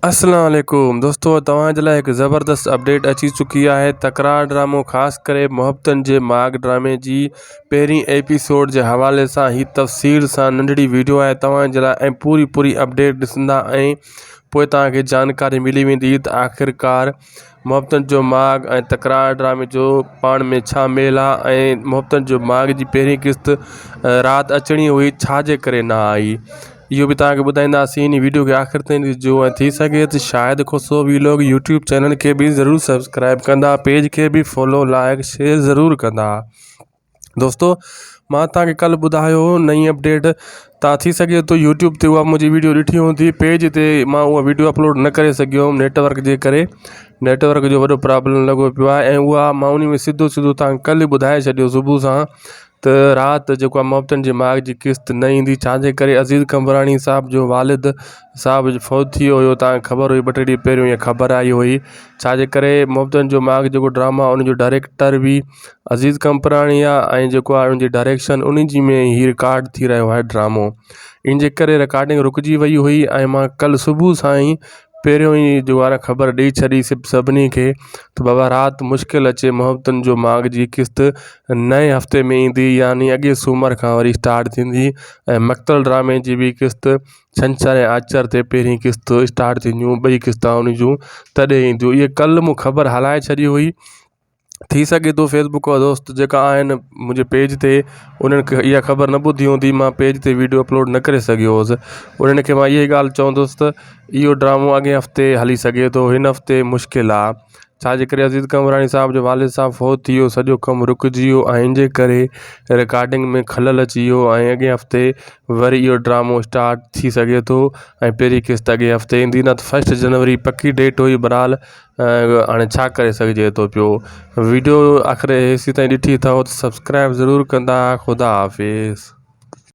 अस्सलाम वालेकुम दोस्तों, तव्हांजे लाइ हिकु ज़बरदस्त अपडेट अची चुकी आहे। तकरार ड्रामो ख़ासि करे मुहब्बतनि जे माॻ ड्रामे जी पहिरीं एपिसोड जे हवाले सां ही तफ़सील सां नंढड़ी वीडियो आहे तव्हांजे लाइ ऐं पूरी अपडेट ॾिसंदा ऐं पोइ तव्हांखे जानकारी मिली वेंदी त आख़िरकार मुहब्बतनि जो माॻ ऐं तकरार ड्रामे जो पाण में छा मेल आहे ऐं मुहब्बतनि जो माॻ जी पहिरीं क़िस्त राति अचणी हुई, छाजे करे न आई, इहो बि तव्हांखे ॿुधाईंदासीं। इन वीडियो खे आख़िर ताईं ॾिसजो ऐं थी सघे त शायदि खुसो वीलॉग यूट्यूब चैनल खे बि ज़रूरु सब्सक्राइब कंदा, पेज खे बि फॉलो लाइक शेयर ज़रूरु कंदा। दोस्तों, मां तव्हांखे कल्ह ॿुधायो नई अपडेट, तव्हां थी सघे तो यूट्यूब ते उहा मुंहिंजी वीडियो ॾिठी हूंदी, पेज ते मां उहा वीडियो अपलोड न करे सघियो हुउमि नेटवर्क जे करे। नेटवर्क जो वॾो प्रॉब्लम लॻो पियो आहे ऐं उहा मां उन में सिधो तव्हांखे कल्ह ॿुधाए छॾियो सुबुह सां त राति जेको आहे मुहब्बतनि जे माॻ जी क़िस्त न ईंदी, छाजे करे अज़ीज़ कंबराणी साहब जो वालिद साहब फौत थी वियो हुयो। तव्हांखे ख़बर हुई, 2-3 ॾींहं पहिरियों इहा ख़बर आई हुई, छाजे करे मुहब्बतनि जो माॻ जेको ड्रामा उन जो डायरेक्टर बि अज़ीज़ कंबराणी आहे ऐं जेको आहे उनजी डायरेक्शन उन जी में ही रिकॉर्ड थी रहियो आहे ड्रामो। इन जे करे रिकॉर्डिंग रुकिजी वई हुई ऐं मां कल्ह सुबुह सां ई पहिरियों ई जो आहे ख़बर ॾेई छॾी सभिनी खे त बाबा राति मुश्किल अचे मुहब्बतनि जो माॻ जी क़िस्त नए हफ़्ते में ईंदी, यानी अॻे सूमर खां वरी स्टार्ट थींदी ऐं मक़तल ड्रामे जी बि क़िस्त छंछरु ऐं आचर ते पहिरीं क़िस्त स्टार्ट थींदियूं, 2 क़िस्तां उन जूं तॾहिं ईंदियूं। इहे कल्ह मूं ख़बर हलाए छॾी हुई। थी सघे थो फेसबुक जा दोस्त जेका आहिनि मुंहिंजे पेज ते उन्हनि खे इहा ख़बर न ॿुधी हूंदी, मां पेज ते वीडियो अपलोड न करे सघियो हुउसि। उन्हनि खे मां इहा ई ॻाल्हि चवंदुसि त इहो ड्रामो अॻे हफ़्ते हली सघे थो, हिन हफ़्ते मुश्किल आहे, छाजे करे अज़ीज़ कंबराणी साहब जो वालिद साहब फौत थी वियो, सॼो कमु रुकिजी वियो ऐं इन जे करे रिकॉर्डिंग में खलल अची वियो ऐं अॻे हफ़्ते वरी इहो ड्रामो स्टार्ट थी सघे थो ऐं पहिरीं क़िस्त अॻे हफ़्ते ईंदी, न त 1 जनवरी पकी डेट हुई। बहरहाल हाणे छा करे सघिजे थो पियो। वीडियो आख़िर हेसि ताईं ॾिठी अथव त सब्सक्राइब ज़रूरु कंदा। ख़ुदा हाफ़िज़।